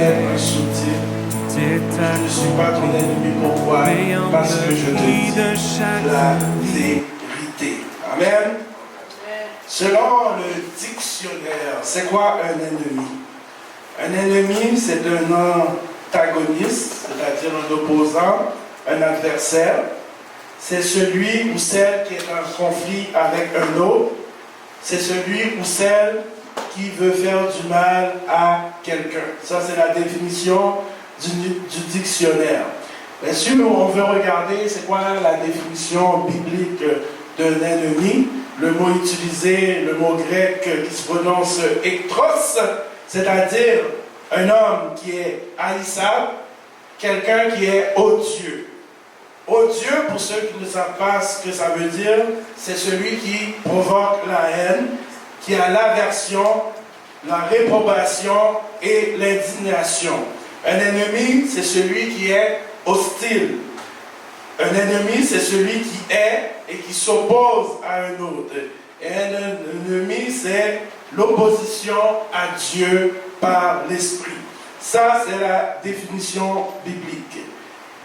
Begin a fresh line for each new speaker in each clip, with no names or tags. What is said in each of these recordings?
être un soutien. Je ne suis pas ton ennemi. Pourquoi? Parce que je te dis la vérité. Amen. Selon le dictionnaire, c'est quoi un ennemi? Un ennemi, c'est un antagoniste, c'est-à-dire un opposant, un adversaire. C'est celui ou celle qui est en conflit avec un autre. C'est celui ou celle qui veut faire du mal à quelqu'un. Ça, c'est la définition du dictionnaire. Bien sûr, on veut regarder c'est quoi la définition biblique d'un ennemi. Le mot utilisé, le mot grec qui se prononce ektros, c'est-à-dire un homme qui est haïssable, quelqu'un qui est odieux. Odieux, pour ceux qui ne savent pas ce que ça veut dire, c'est celui qui provoque la haine, qui a l'aversion, la réprobation et l'indignation. Un ennemi, c'est celui qui est hostile. Un ennemi, c'est celui qui est et qui s'oppose à un autre. Et un ennemi, c'est l'opposition à Dieu par l'esprit. Ça, c'est la définition biblique.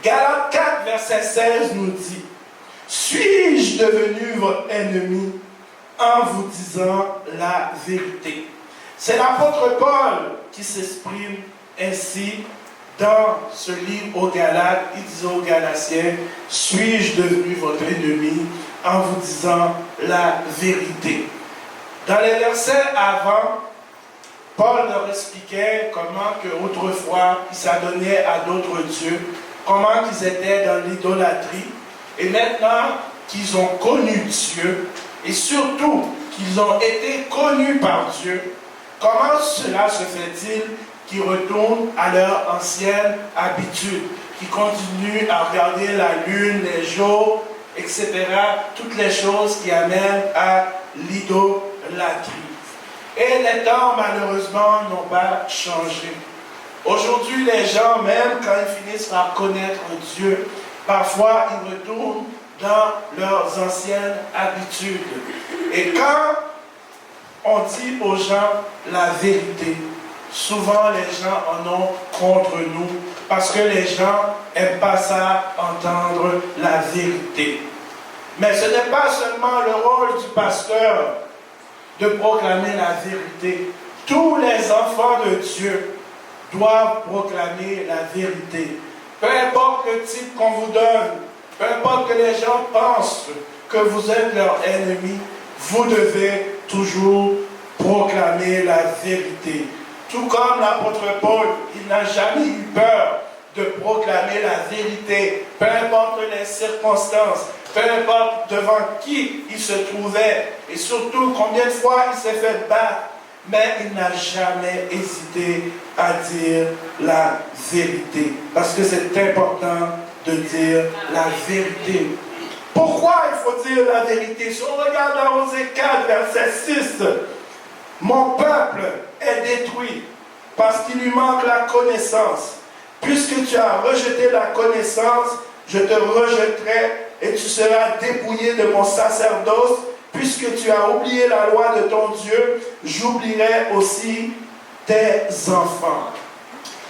Galates 4, verset 16 nous dit « Suis-je devenu votre ennemi en vous disant la vérité ?» C'est l'apôtre Paul qui s'exprime ainsi dans ce livre aux Galates. Il dit aux Galatiens « Suis-je devenu votre ennemi en vous disant la vérité ?» Dans les versets avant, Paul leur expliquait comment que autrefois ils s'adonnaient à d'autres dieux, comment qu'ils étaient dans l'idolâtrie, et maintenant qu'ils ont connu Dieu, et surtout qu'ils ont été connus par Dieu, comment cela se fait-il qu'ils retournent à leur ancienne habitude, qu'ils continuent à regarder la lune, les jours, etc., toutes les choses qui amènent à l'idolâtrie. Et les temps, malheureusement, n'ont pas changé. Aujourd'hui, les gens, même quand ils finissent par connaître Dieu, parfois ils retournent dans leurs anciennes habitudes. Et quand on dit aux gens la vérité, souvent les gens en ont contre nous, parce que les gens n'aiment pas ça, entendre la vérité. Mais ce n'est pas seulement le rôle du pasteur de proclamer la vérité. Tous les enfants de Dieu doivent proclamer la vérité. Peu importe le titre qu'on vous donne, peu importe que les gens pensent que vous êtes leur ennemi, vous devez toujours proclamer la vérité. Tout comme l'apôtre Paul, il n'a jamais eu peur de proclamer la vérité, peu importe les circonstances, peu importe devant qui il se trouvait, et surtout combien de fois il s'est fait battre, mais il n'a jamais hésité à dire la vérité, parce que c'est important de dire la vérité. Pourquoi il faut dire la vérité? Si on regarde dans Osée 4, verset 6, « Mon peuple est détruit parce qu'il lui manque la connaissance. Puisque tu as rejeté la connaissance, je te rejetterai et tu seras dépouillé de mon sacerdoce. Puisque tu as oublié la loi de ton Dieu, j'oublierai aussi tes enfants. »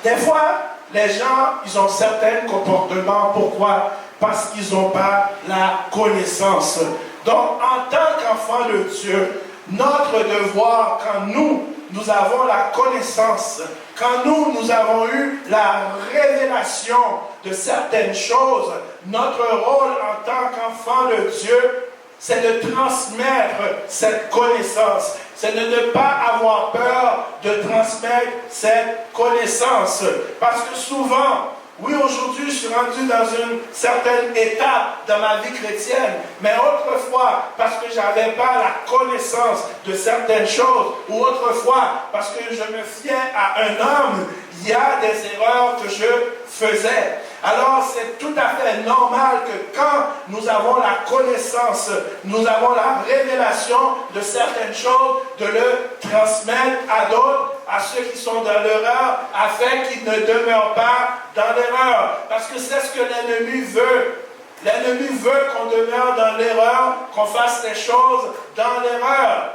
Des fois, les gens, ils ont certains comportements. Pourquoi? Parce qu'ils n'ont pas la connaissance. Donc, en tant qu'enfants de Dieu, notre devoir, quand nous avons la connaissance, quand nous avons eu la révélation de certaines choses, notre rôle en tant qu'enfant de Dieu, c'est de transmettre cette connaissance. C'est de ne pas avoir peur de transmettre cette connaissance. Parce que souvent, oui, aujourd'hui, je suis rendu dans une certaine étape dans ma vie chrétienne, mais autrefois, parce que je n'avais pas la connaissance de certaines choses, ou autrefois, parce que je me fiais à un homme, il y a des erreurs que je faisais. Alors, c'est tout à fait normal que quand nous avons la connaissance, nous avons la révélation de certaines choses, de le transmettre à d'autres, à ceux qui sont dans l'erreur, afin qu'ils ne demeurent pas dans l'erreur. Parce que c'est ce que l'ennemi veut. L'ennemi veut qu'on demeure dans l'erreur, qu'on fasse les choses dans l'erreur.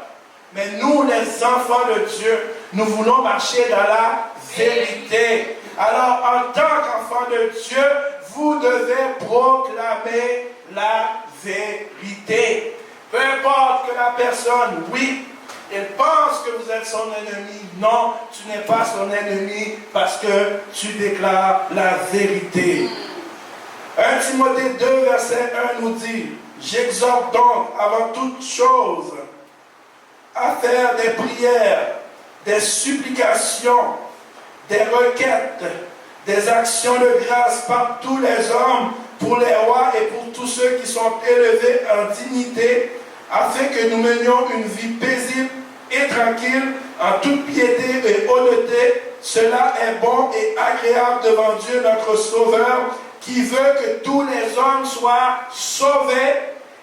Mais nous, les enfants de Dieu, nous voulons marcher dans la vérité. Alors, en tant qu'enfant de Dieu, vous devez proclamer la vérité. Peu importe que la personne, oui, elle pense que vous êtes son ennemi. Non, tu n'es pas son ennemi parce que tu déclares la vérité. 1 Timothée 2, verset 1 nous dit, « J'exhorte donc avant toute chose à faire des prières, des supplications, des requêtes, des actions de grâce par tous les hommes, pour les rois et pour tous ceux qui sont élevés en dignité, afin que nous menions une vie paisible et tranquille, en toute piété et honnêteté. Cela est bon et agréable devant Dieu notre Sauveur, qui veut que tous les hommes soient sauvés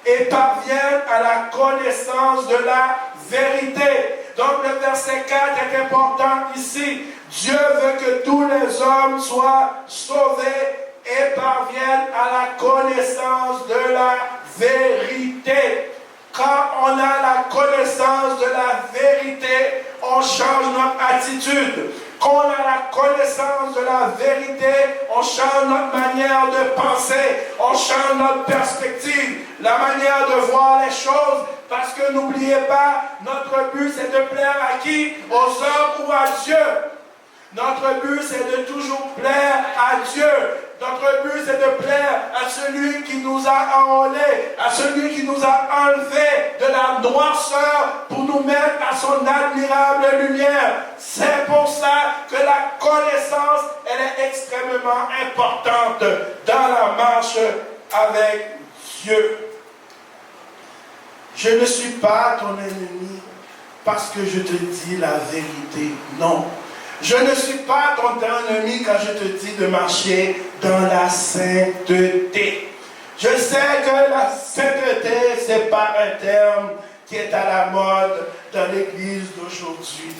et parviennent à la connaissance de la vérité. » Donc le verset 4 est important ici. Dieu veut que tous les hommes soient sauvés et parviennent à la connaissance de la vérité. Quand on a la connaissance de la vérité, on change notre attitude. Quand on a la connaissance de la vérité, on change notre manière de penser, on change notre perspective, la manière de voir les choses, parce que n'oubliez pas, notre but c'est de plaire à qui? Aux hommes ou à Dieu. Notre but c'est de toujours plaire à Dieu. Notre but c'est de plaire à celui qui nous a enrôlés, à celui qui nous a enlevés de la noirceur pour nous mettre à son admirable lumière. C'est pour ça que la connaissance, elle est extrêmement importante dans la marche avec Dieu. Je ne suis pas ton ennemi parce que je te dis la vérité. Non. Je ne suis pas ton ennemi quand je te dis de marcher dans la sainteté. Je sais que la sainteté, ce n'est pas un terme qui est à la mode dans l'Église d'aujourd'hui.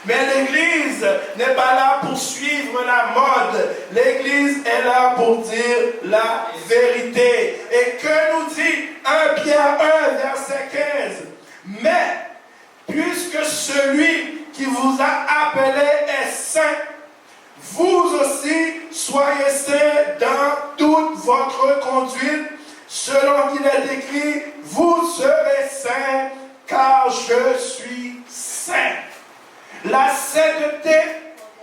Mais l'Église n'est pas là pour suivre la mode. L'Église est là pour dire la vérité. Et que nous dit 1 Pierre 1, verset 15? Mais, puisque celui qui vous a appelé est saint, vous aussi soyez saints dans toute votre conduite, selon qu'il est écrit, vous serez saints, car je suis saint. La sainteté,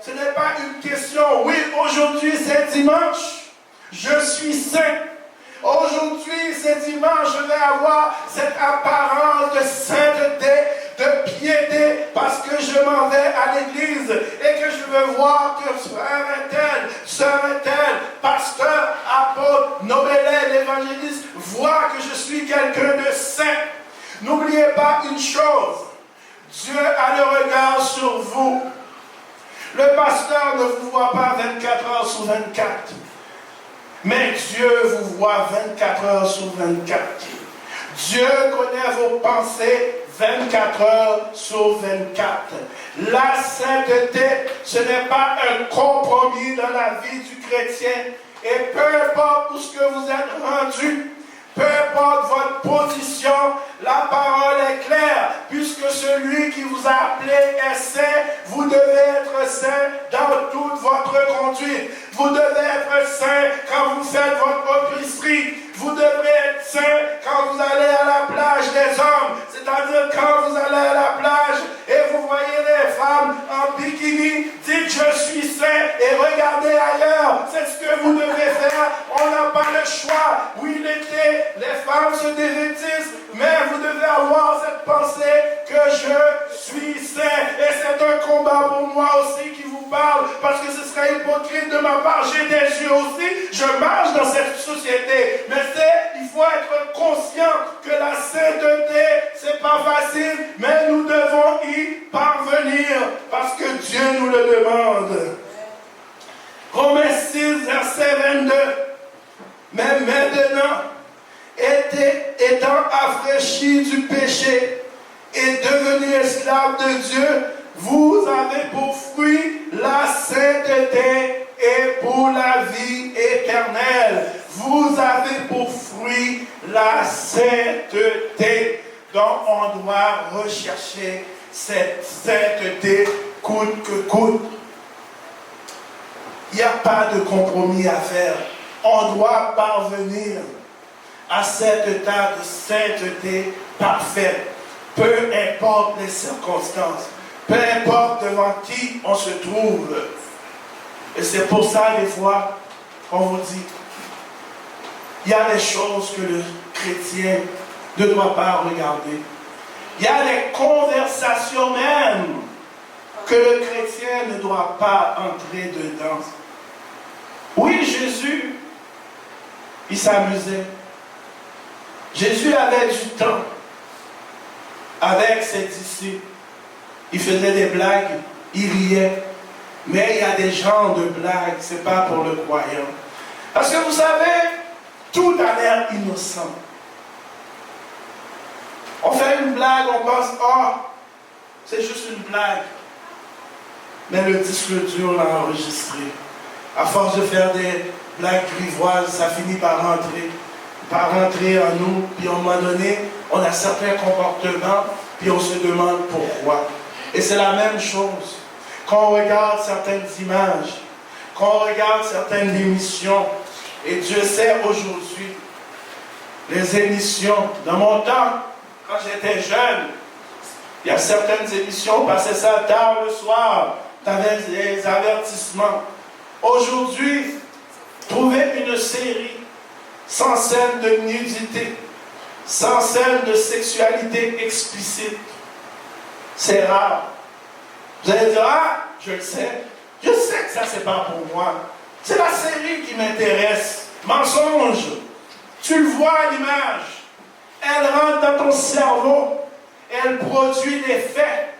ce n'est pas une question, oui, aujourd'hui c'est dimanche, je suis saint. Aujourd'hui c'est dimanche, je vais avoir cette apparence de sainteté, de piété, parce que je m'en vais à l'église et que je veux voir que frère un tel, sœur un tel, pasteur, apôtre, nobelet, l'évangéliste, voit que je suis quelqu'un de saint. N'oubliez pas une chose, Dieu a le regard sur vous. Le pasteur ne vous voit pas 24 heures sur 24, mais Dieu vous voit 24 heures sur 24. Dieu connaît vos pensées 24 heures sur 24. La sainteté, ce n'est pas un compromis dans la vie du chrétien. Et peu importe où ce que vous êtes rendu, peu importe votre position, la parole est claire. Puisque celui qui vous a appelé est saint, vous devez être saint dans toute votre conduite. Vous devez être saint quand vous faites votre épicerie. Vous devrez être saint quand vous allez à la plage des hommes. C'est-à-dire quand vous allez à la plage et vous voyez les femmes en bikini, dites je suis saint et regardez ailleurs. C'est ce que vous devez faire. On n'a pas le choix. Oui, l'été, les femmes se dévêtissent, mais vous devez avoir cette pensée que je suis saint. Et c'est un combat pour moi aussi qui vous parle, parce que ce serait hypocrite de ma part. J'ai des yeux aussi, je marche dans cette société. Mais il faut être conscient que la sainteté, c'est pas facile, mais nous devons y parvenir, parce que Dieu nous le demande. Romains 6, verset 22. Mais maintenant, étant affranchis du péché et devenus esclaves de Dieu, vous avez pour fruit la sainteté et pour la vie éternelle. Vous avez pour fruit la sainteté. Donc on doit rechercher cette sainteté coûte que coûte. Il n'y a pas de compromis à faire. On doit parvenir à cet état de sainteté parfaite. Peu importe les circonstances. Peu importe devant qui on se trouve. Et c'est pour ça, des fois, qu'on vous dit, il y a des choses que le chrétien ne doit pas regarder. Il y a des conversations même que le chrétien ne doit pas entrer dedans. Oui, Jésus, il s'amusait. Jésus avait du temps avec ses disciples. Il faisait des blagues, il riait. Mais il y a des genres de blagues, ce n'est pas pour le croyant. Parce que vous savez, tout a l'air innocent. On fait une blague, on pense, oh, c'est juste une blague. Mais le disque dur l'a enregistré. À force de faire des blagues grivoises, ça finit par rentrer en nous. Puis à un moment donné, on a certains comportements, puis on se demande pourquoi. Et c'est la même chose. Quand on regarde certaines images, quand on regarde certaines émissions, et Dieu sait aujourd'hui, les émissions, dans mon temps, quand j'étais jeune, il y a certaines émissions, on passait ça tard le soir, tu avais des avertissements. Aujourd'hui, trouver une série sans scène de nudité, sans scène de sexualité explicite, c'est rare. Vous allez dire, ah, je le sais. Je sais que ça, c'est pas pour moi. C'est la série qui m'intéresse. Mensonge. Tu le vois à l'image. Elle rentre dans ton cerveau. Elle produit des faits.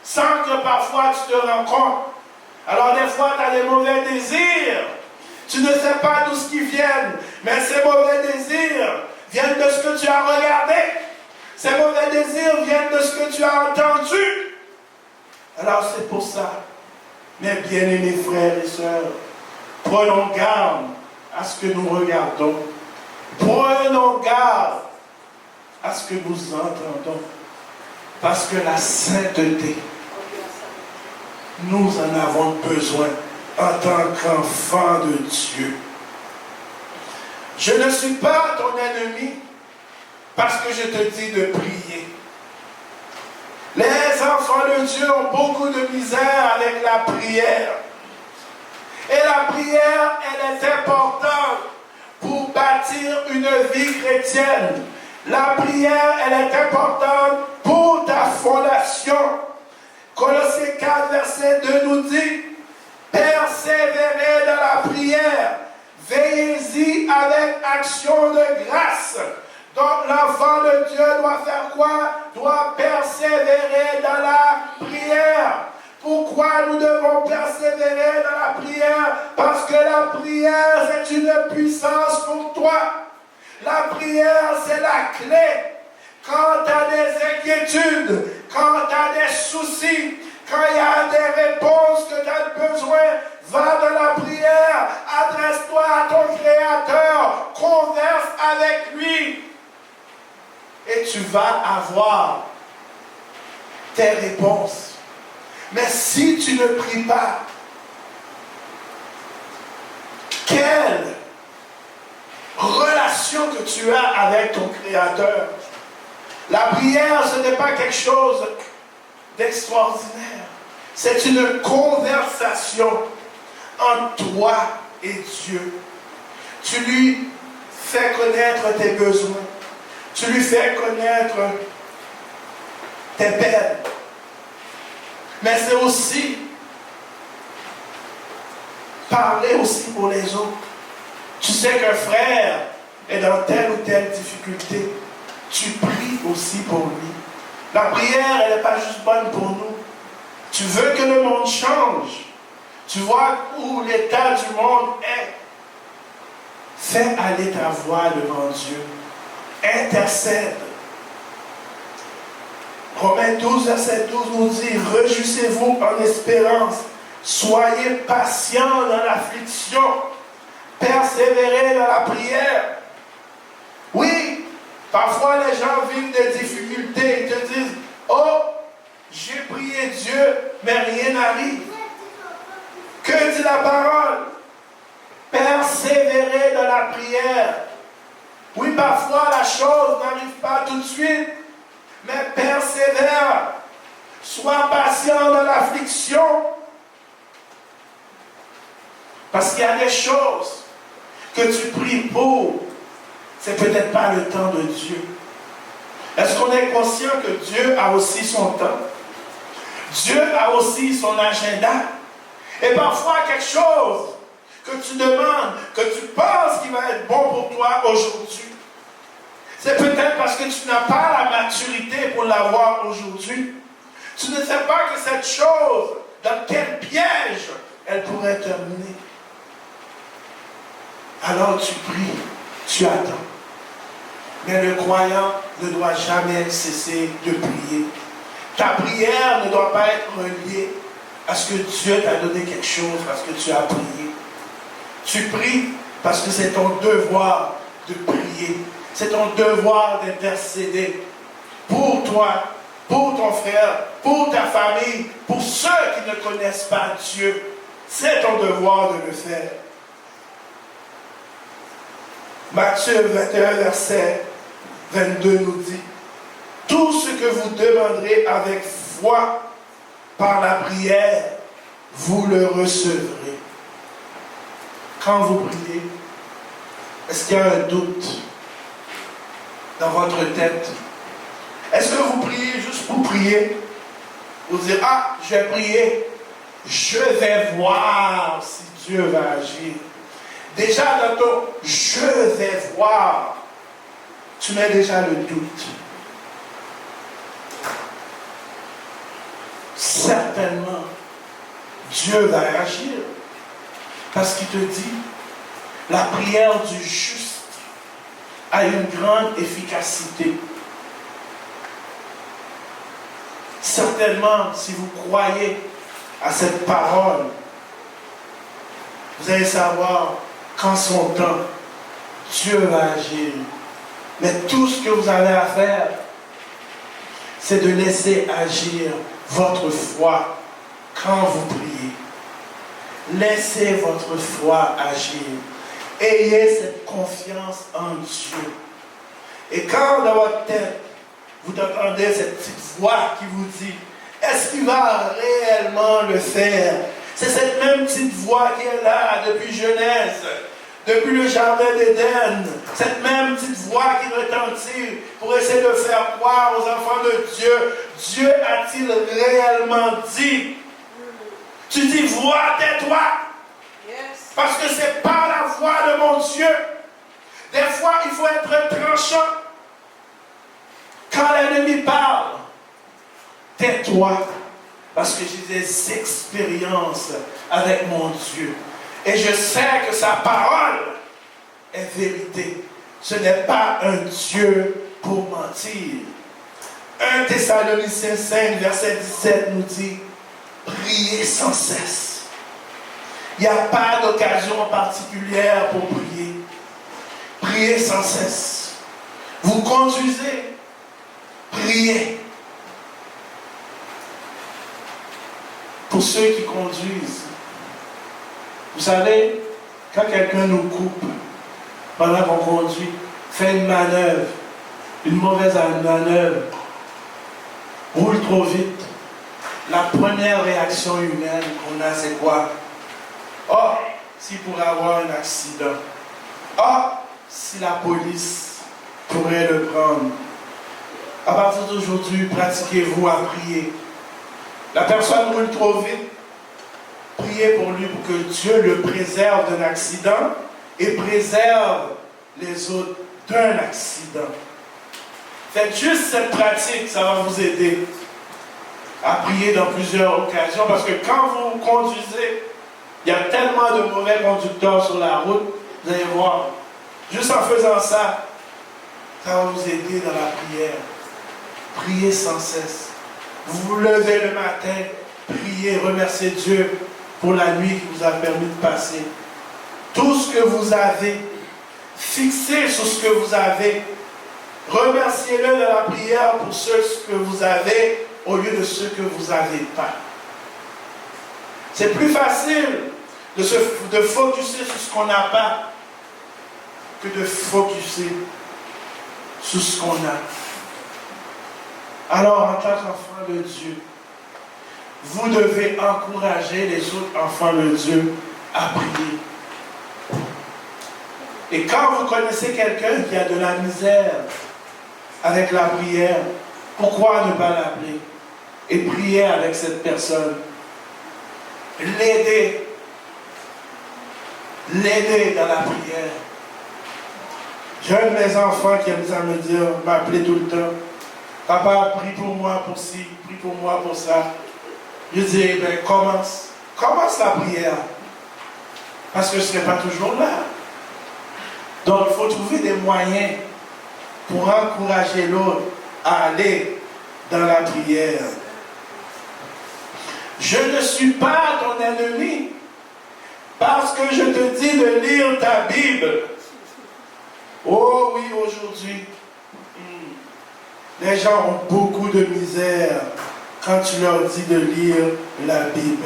Sans que parfois tu te rends compte. Alors des fois, tu as des mauvais désirs. Tu ne sais pas d'où ce qui viennent. Mais ces mauvais désirs viennent de ce que tu as regardé. Ces mauvais désirs viennent de ce que tu as entendu. Alors c'est pour ça, mes bien-aimés frères et sœurs, prenons garde à ce que nous regardons. Prenons garde à ce que nous entendons. Parce que la sainteté, nous en avons besoin en tant qu'enfants de Dieu. Je ne suis pas ton ennemi parce que je te dis de prier. Les enfants de Dieu ont beaucoup de misère avec la prière. Et la prière, elle est importante pour bâtir une vie chrétienne. La prière, elle est importante pour ta fondation. Colossiens 4, verset 2 nous dit, persévérez dans la prière, veillez-y avec action de grâce. Donc l'enfant de Dieu doit faire quoi? Doit persévérer dans la prière. Pourquoi nous devons persévérer dans la prière? Parce que la prière, c'est une puissance pour toi. La prière, c'est la clé. Quand tu as des inquiétudes, quand tu as des soucis, quand il y a des réponses que tu as besoin, va dans la prière, adresse-toi à ton Créateur, converse avec lui. Et tu vas avoir tes réponses. Mais si tu ne pries pas, quelle relation que tu as avec ton Créateur? La prière, ce n'est pas quelque chose d'extraordinaire. C'est une conversation entre toi et Dieu. Tu lui fais connaître tes besoins. Tu lui fais connaître tes peines. Mais c'est aussi parler aussi pour les autres. Tu sais qu'un frère est dans telle ou telle difficulté. Tu pries aussi pour lui. La prière, elle n'est pas juste bonne pour nous. Tu veux que le monde change. Tu vois où l'état du monde est. Fais aller ta voix devant Dieu. Intercède. Romains 12, verset 12 nous dit, réjouissez-vous en espérance, soyez patients dans l'affliction, persévérez dans la prière. Oui, parfois les gens vivent des difficultés, ils te disent, oh, j'ai prié Dieu, mais rien n'arrive. Que dit la parole? Persévérer dans la prière. Oui, parfois la chose n'arrive pas tout de suite, mais persévère. Sois patient dans l'affliction. Parce qu'il y a des choses que tu pries pour, c'est peut-être pas le temps de Dieu. Est-ce qu'on est conscient que Dieu a aussi son temps? Dieu a aussi son agenda. Et parfois quelque chose que tu demandes, que tu penses qu'il va être bon pour toi aujourd'hui, c'est peut-être parce que tu n'as pas la maturité pour l'avoir aujourd'hui. Tu ne sais pas que cette chose, dans quel piège elle pourrait te mener. Alors tu pries, tu attends. Mais le croyant ne doit jamais cesser de prier. Ta prière ne doit pas être reliée à ce que Dieu t'a donné quelque chose parce que tu as prié. Tu pries parce que c'est ton devoir de prier. C'est ton devoir d'intercéder pour toi, pour ton frère, pour ta famille, pour ceux qui ne connaissent pas Dieu. C'est ton devoir de le faire. Matthieu 21, verset 22 nous dit: tout ce que vous demanderez avec foi par la prière, vous le recevrez. Quand vous priez, est-ce qu'il y a un doute dans votre tête? Est-ce que vous priez juste pour prier? Vous dites: ah, je vais prier, je vais voir si Dieu va agir. Déjà dans ton « je vais voir », tu mets déjà le doute. Certainement, Dieu va agir. Parce qu'il te dit, la prière du juste a une grande efficacité. Certainement, si vous croyez à cette parole, vous allez savoir qu'en son temps, Dieu va agir. Mais tout ce que vous avez à faire, c'est de laisser agir votre foi quand vous priez. Laissez votre foi agir. Ayez cette confiance en Dieu. Et quand dans votre tête, vous entendez cette petite voix qui vous dit: est-ce qu'il va réellement le faire? C'est cette même petite voix qui est là depuis Genèse, depuis le jardin d'Éden. Cette même petite voix qui retentit pour essayer de faire croire aux enfants de Dieu. Dieu a-t-il réellement dit? Tu dis: voix, tais-toi. Yes. Parce que c'est par la voix de mon Dieu. Des fois, il faut être tranchant. Quand l'ennemi parle, tais-toi. Parce que j'ai des expériences avec mon Dieu. Et je sais que sa parole est vérité. Ce n'est pas un Dieu pour mentir. 1 Thessaloniciens 5, verset 17 nous dit: priez sans cesse. Il n'y a pas d'occasion particulière pour prier. Priez sans cesse. Vous conduisez, priez. Pour ceux qui conduisent, vous savez, quand quelqu'un nous coupe pendant qu'on conduit, fait une manœuvre, une mauvaise manœuvre, roule trop vite, la première réaction humaine qu'on a, c'est quoi? Oh, s'il pourrait avoir un accident. Oh, si la police pourrait le prendre. À partir d'aujourd'hui, pratiquez-vous à prier. La personne roule trop vite. Priez pour lui pour que Dieu le préserve d'un accident et préserve les autres d'un accident. Faites juste cette pratique, ça va vous aider à prier dans plusieurs occasions, parce que quand vous conduisez, il y a tellement de mauvais conducteurs sur la route, vous allez voir, juste en faisant ça, ça va vous aider dans la prière. Priez sans cesse. Vous vous levez le matin, priez, remerciez Dieu pour la nuit qui vous a permis de passer. Tout ce que vous avez, fixez sur ce que vous avez. Remerciez-le dans la prière pour ce que vous avez au lieu de ce que vous n'avez pas. C'est plus facile de focuser sur ce qu'on n'a pas, que de focuser sur ce qu'on a. Alors, en tant qu'enfant de Dieu, vous devez encourager les autres enfants de Dieu à prier. Et quand vous connaissez quelqu'un qui a de la misère avec la prière, pourquoi ne pas l'appeler et prier avec cette personne? L'aider dans la prière. J'ai un de mes enfants qui aime ça me dire, m'appeler tout le temps. Papa, prie pour moi pour ci, prie pour moi pour ça. Je dis, eh bien, commence la prière. Parce que je ne serai pas toujours là. Donc, il faut trouver des moyens pour encourager l'autre à aller dans la prière. Je ne suis pas ton ennemi parce que je te dis de lire ta Bible. Oh oui, aujourd'hui, les gens ont beaucoup de misère quand tu leur dis de lire la Bible.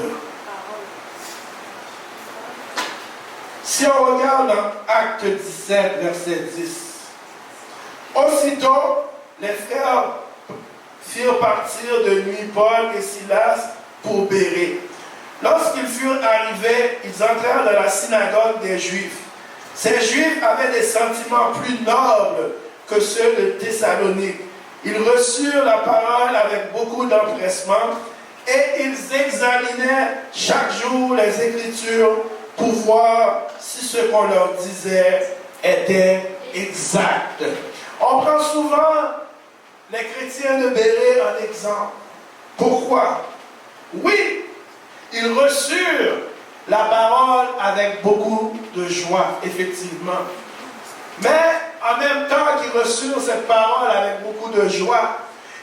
Si on regarde dans Acte 17, verset 10, aussitôt, les frères firent partir de nuit Paul et Silas pour Bérée. Lorsqu'ils furent arrivés, ils entrèrent dans la synagogue des Juifs. Ces Juifs avaient des sentiments plus nobles que ceux de Thessalonique. Ils reçurent la parole avec beaucoup d'empressement et ils examinaient chaque jour les Écritures pour voir si ce qu'on leur disait était exact. On prend souvent les chrétiens de Bérée en exemple. Pourquoi? Oui, ils reçurent la parole avec beaucoup de joie, effectivement. Mais en même temps qu'ils reçurent cette parole avec beaucoup de joie,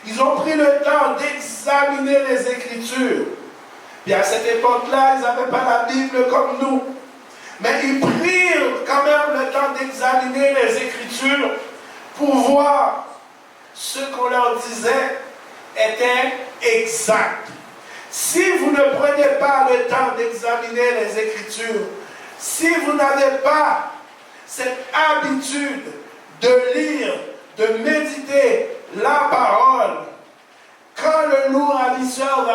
ils ont pris le temps d'examiner les Écritures. Et à cette époque-là, ils n'avaient pas la Bible comme nous. Mais ils prirent quand même le temps d'examiner les Écritures pour voir ce qu'on leur disait était exact. Si vous ne prenez pas le temps d'examiner les Écritures, si vous n'avez pas cette habitude de lire, de méditer la parole, quand le loup ravisseur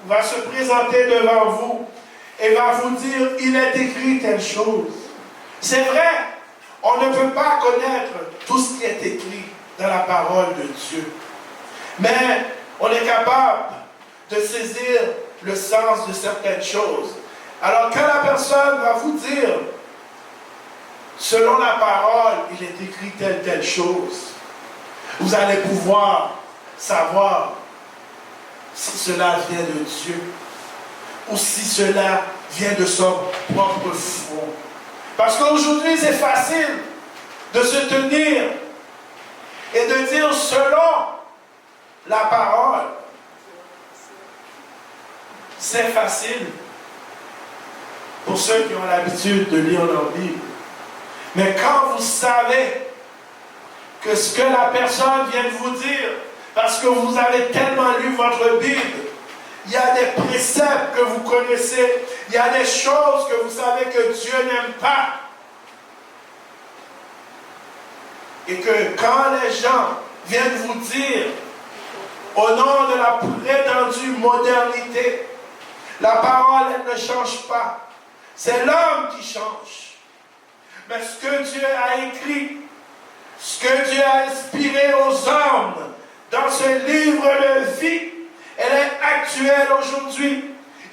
va se présenter devant vous et va vous dire, il est écrit telle chose. C'est vrai, on ne peut pas connaître tout ce qui est écrit dans la parole de Dieu. Mais on est capable de saisir le sens de certaines choses. Alors quand la personne va vous dire, selon la parole, il est écrit telle chose, vous allez pouvoir savoir si cela vient de Dieu ou si cela vient de son propre front. Parce qu'aujourd'hui, c'est facile de se tenir et de dire selon la parole. C'est facile pour ceux qui ont l'habitude de lire leur Bible. Mais quand vous savez que ce que la personne vient de vous dire, parce que vous avez tellement lu votre Bible, il y a des préceptes que vous connaissez, il y a des choses que vous savez que Dieu n'aime pas. Et que quand les gens viennent vous dire, au nom de la prétendue modernité, la parole, elle ne change pas. C'est l'homme qui change. Mais ce que Dieu a écrit, ce que Dieu a inspiré aux hommes dans ce livre de vie, elle est actuelle aujourd'hui.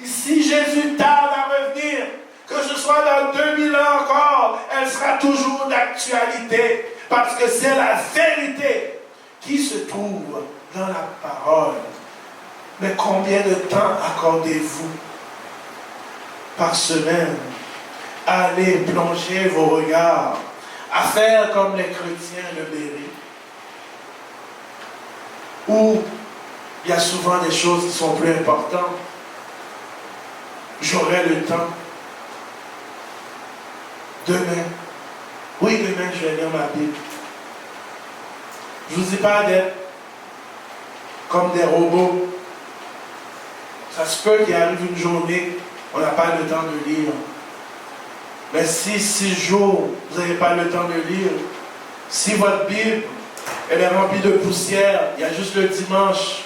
Et si Jésus tarde à revenir, que ce soit dans 2000 ans encore, elle sera toujours d'actualité. Parce que c'est la vérité qui se trouve dans la parole. Mais combien de temps accordez-vous par semaine à aller plonger vos regards, à faire comme les chrétiens de Bérée, où il y a souvent des choses qui sont plus importantes? J'aurai le temps. Demain. Oui, demain, je vais lire ma Bible. Je ne vous dis pas d'être comme des robots. Ça se peut qu'il arrive une journée, on n'a pas le temps de lire. Mais si 6 jours, vous n'avez pas le temps de lire, si votre Bible, elle est remplie de poussière, il y a juste le dimanche,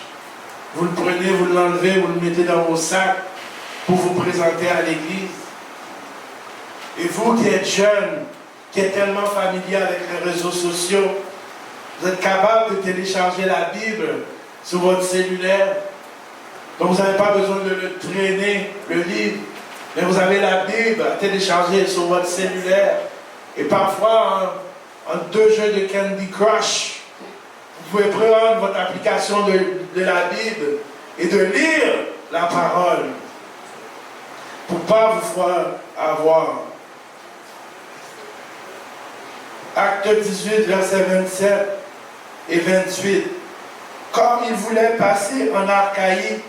vous le prenez, vous l'enlevez, vous le mettez dans vos sacs pour vous présenter à l'église. Et vous qui êtes jeune, qui êtes tellement familier avec les réseaux sociaux, vous êtes capable de télécharger la Bible sur votre cellulaire. Donc vous n'avez pas besoin de le traîner, le livre. Mais vous avez la Bible à télécharger sur votre cellulaire. Et parfois, en 2 jeux de Candy Crush, vous pouvez prendre votre application de la Bible et de lire la parole pour ne pas vous faire avoir. Acte 18, versets 27 et 28. Comme il voulait passer en Achaïe,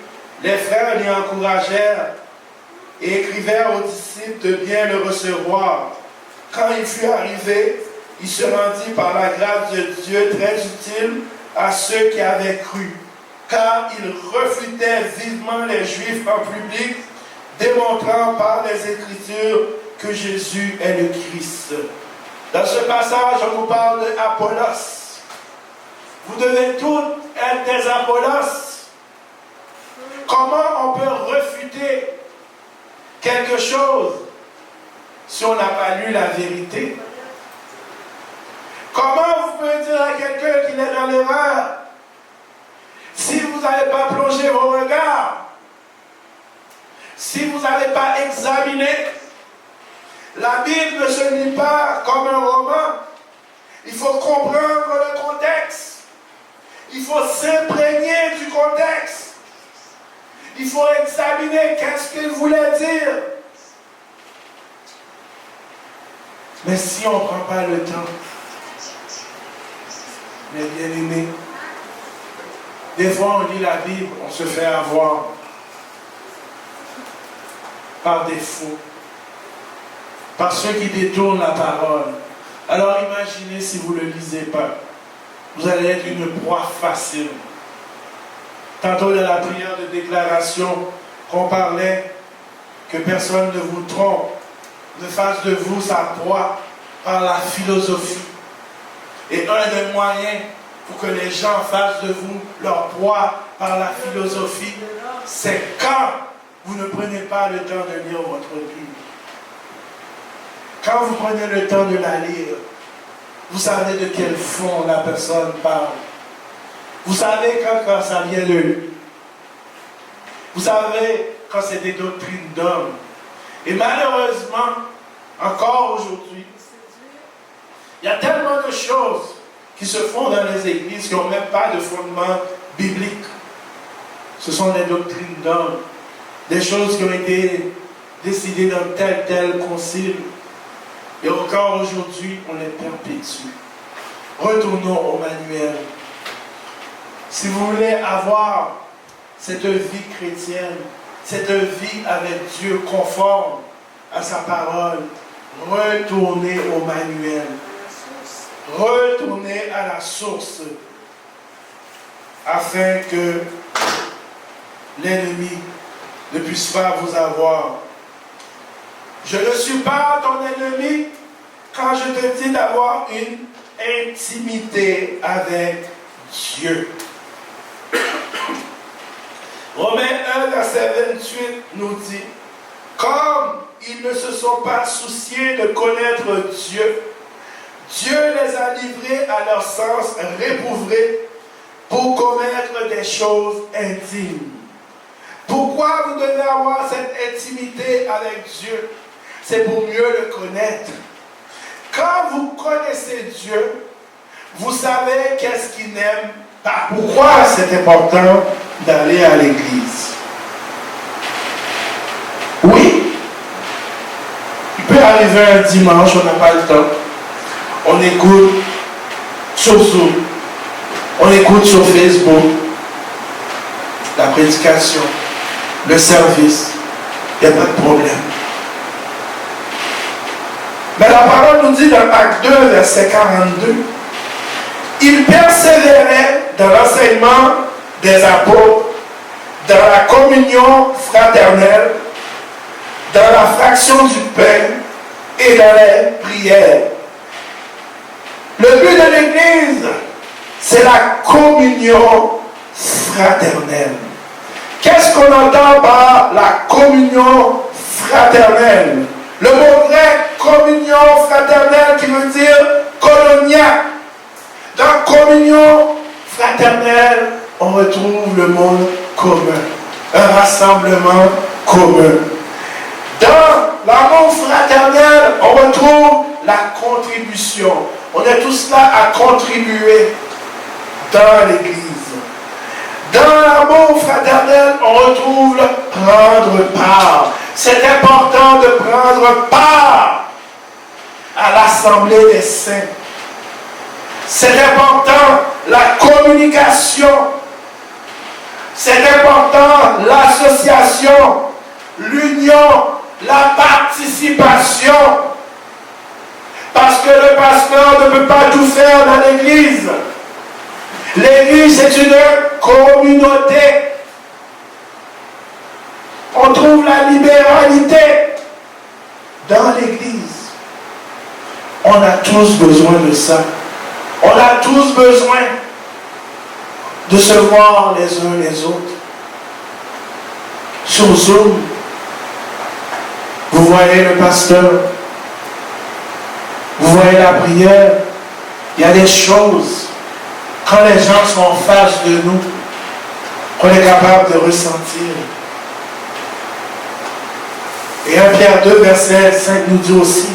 les frères l'y encouragèrent et écrivèrent aux disciples de bien le recevoir. Quand il fut arrivé, il se rendit par la grâce de Dieu très utile à ceux qui avaient cru, car il refutait vivement les Juifs en public, démontrant par les Écritures que Jésus est le Christ. Dans ce passage, on nous parle d'Apollos. Vous devez tous être des Apollos. Comment on peut refuter quelque chose si on n'a pas lu la vérité? Comment vous pouvez dire à quelqu'un qu'il est dans l'erreur si vous n'avez pas plongé vos regards, si vous n'avez pas examiné? La Bible ne se lit pas comme un roman. Il faut comprendre le contexte. Il faut s'imprégner du contexte. Il faut examiner qu'est-ce qu'il voulait dire. Mais si on ne prend pas le temps, mes bien-aimés, des fois on lit la Bible, on se fait avoir par défaut, par ceux qui détournent la parole. Alors imaginez si vous ne le lisez pas. Vous allez être une proie facile. Tantôt dans la prière de déclaration, qu'on parlait que personne ne vous trompe, ne fasse de vous sa proie par la philosophie. Et un des moyens pour que les gens fassent de vous leur proie par la philosophie, c'est quand vous ne prenez pas le temps de lire votre Bible. Quand vous prenez le temps de la lire, vous savez de quel fond la personne parle. Vous savez quand ça vient de lui. Vous savez quand c'est des doctrines d'hommes. Et malheureusement, encore aujourd'hui, il y a tellement de choses qui se font dans les églises qui n'ont même pas de fondement biblique. Ce sont des doctrines d'hommes, des choses qui ont été décidées dans tel concile. Et encore aujourd'hui, on les perpétue. Retournons au manuel. Si vous voulez avoir cette vie chrétienne, cette vie avec Dieu conforme à sa parole, retournez au manuel. Retournez à la source afin que l'ennemi ne puisse pas vous avoir. Je ne suis pas ton ennemi quand je te dis d'avoir une intimité avec Dieu. Romains 1, verset 28 nous dit, comme ils ne se sont pas souciés de connaître Dieu, Dieu les a livrés à leur sens réprouvé pour commettre des choses intimes. Pourquoi vous devez avoir cette intimité avec Dieu? C'est pour mieux le connaître. Quand vous connaissez Dieu, vous savez qu'est-ce qu'il n'aime pas. Pourquoi c'est important d'aller à l'église? Oui, il peut arriver un dimanche, on n'a pas le temps. On écoute sur Zoom, on écoute sur Facebook la prédication, le service, il n'y a pas de problème. Mais la parole nous dit dans Acte 2, verset 42, il persévérait dans l'enseignement des apôtres, dans la communion fraternelle, dans la fraction du pain et dans les prières. Le but de l'Église, c'est la communion fraternelle. Qu'est-ce qu'on entend par la communion fraternelle? Le mot grec communion fraternelle qui veut dire colonia. Dans communion fraternelle, on retrouve le monde commun, un rassemblement commun. Dans l'amour fraternel, on retrouve la contribution. On est tous là à contribuer dans l'Église. Dans l'amour fraternel, on retrouve le prendre part. C'est important de prendre part à l'assemblée des saints. C'est important la communication. C'est important l'association, l'union, la participation. Parce que le pasteur ne peut pas tout faire dans l'Église. L'Église est une communauté. On trouve la libéralité dans l'Église. On a tous besoin de ça. On a tous besoin de se voir les uns les autres. Sur Zoom, vous voyez le pasteur, vous voyez la prière. Il y a des choses, quand les gens sont en face de nous, qu'on est capable de ressentir. Et 1 Pierre 2, verset 5 nous dit aussi,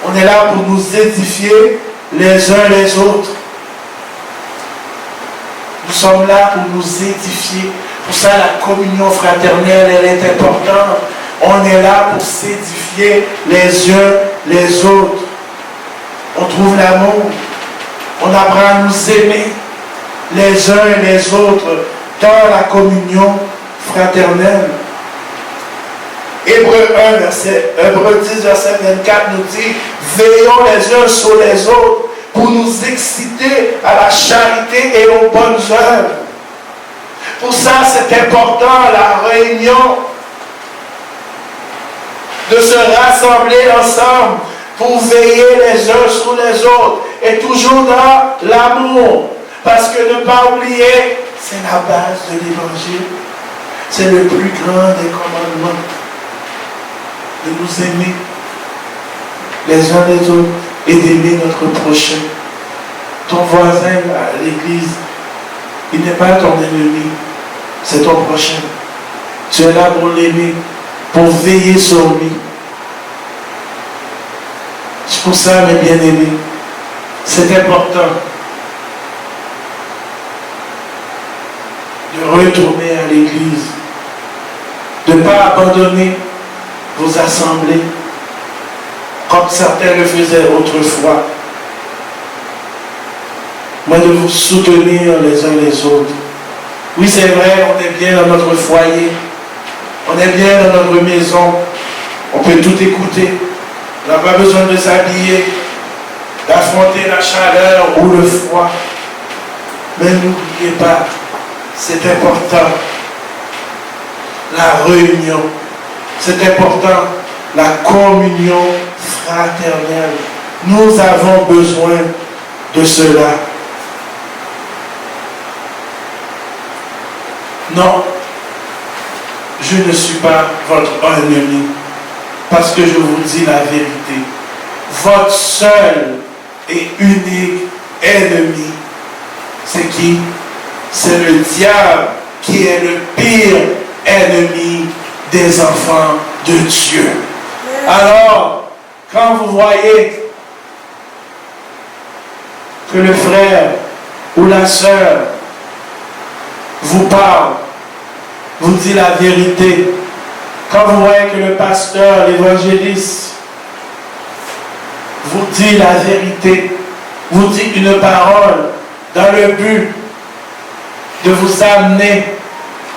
on est là pour nous édifier les uns les autres. Nous sommes là pour nous édifier. Pour ça, la communion fraternelle, elle est importante. On est là pour s'édifier les uns les autres. On trouve l'amour. On apprend à nous aimer les uns et les autres dans la communion fraternelle. Hébreux 10, verset 24 nous dit, veillons les uns sur les autres pour nous exciter à la charité et aux bonnes œuvres. Pour ça, c'est important, la réunion, de se rassembler ensemble pour veiller les uns sur les autres et toujours dans l'amour. Parce que ne pas oublier, c'est la base de l'Évangile. C'est le plus grand des commandements. De nous aimer les uns les autres et d'aimer notre prochain. Ton voisin à l'église, il n'est pas ton ennemi, c'est ton prochain. Tu es là pour l'aimer, pour veiller sur lui. C'est pour ça, mes bien-aimés, c'est important de retourner à l'église, de ne pas abandonner vos assemblées, comme certains le faisaient autrefois, mais de vous soutenir les uns les autres. Oui, c'est vrai, on est bien dans notre foyer, on est bien dans notre maison, on peut tout écouter, on n'a pas besoin de s'habiller, d'affronter la chaleur ou le froid. Mais n'oubliez pas, c'est important, la réunion. C'est important, la communion fraternelle. Nous avons besoin de cela. Non, je ne suis pas votre ennemi, parce que je vous dis la vérité. Votre seul et unique ennemi, c'est qui? C'est le diable qui est le pire ennemi des enfants de Dieu. Alors, quand vous voyez que le frère ou la sœur vous parle, vous dit la vérité, quand vous voyez que le pasteur, l'évangéliste, vous dit la vérité, vous dit une parole dans le but de vous amener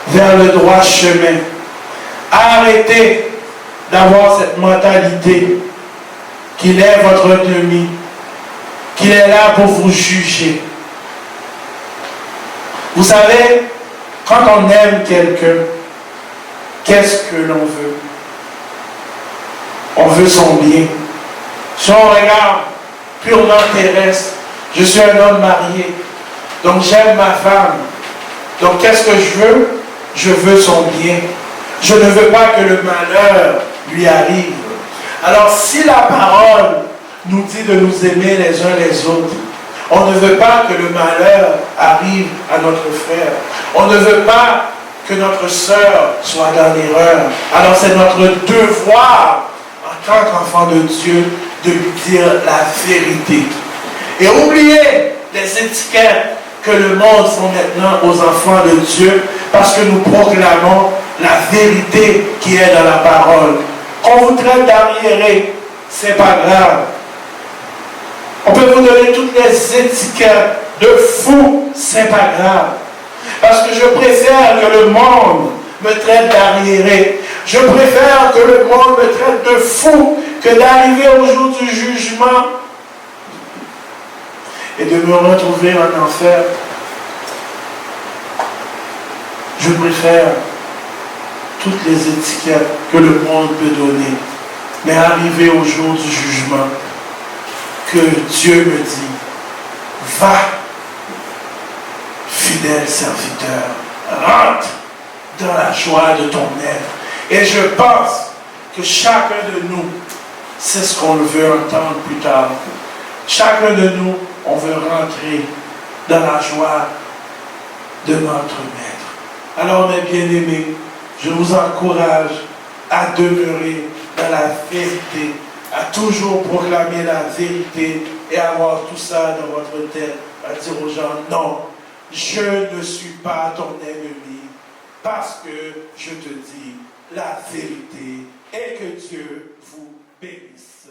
vers le droit chemin, arrêtez d'avoir cette mentalité qu'il est votre ennemi, qu'il est là pour vous juger. Vous savez, quand on aime quelqu'un, qu'est-ce que l'on veut? On veut son bien. Si on regarde purement terrestre, je suis un homme marié, donc j'aime ma femme. Donc qu'est-ce que je veux? Je veux son bien. Je ne veux pas que le malheur lui arrive. Alors si la parole nous dit de nous aimer les uns les autres, on ne veut pas que le malheur arrive à notre frère. On ne veut pas que notre sœur soit dans l'erreur. Alors c'est notre devoir en tant qu'enfant de Dieu de lui dire la vérité. Et oubliez les étiquettes que le monde font maintenant aux enfants de Dieu parce que nous proclamons la vérité qui est dans la parole. Qu'on vous traite d'arriéré, c'est pas grave. On peut vous donner toutes les étiquettes de fou, c'est pas grave. Parce que je préfère que le monde me traite d'arriéré. Je préfère que le monde me traite de fou que d'arriver au jour du jugement et de me retrouver en enfer. Je préfère toutes les étiquettes que le monde peut donner, mais arriver au jour du jugement, que Dieu me dit, va, fidèle serviteur, rentre dans la joie de ton être. Et je pense que chacun de nous, c'est ce qu'on veut entendre plus tard. Chacun de nous, on veut rentrer dans la joie de notre maître. Alors mes bien-aimés, je vous encourage à demeurer dans la vérité, à toujours proclamer la vérité et avoir tout ça dans votre tête, à dire aux gens, non, je ne suis pas ton ennemi, parce que je te dis la vérité et que Dieu vous bénisse.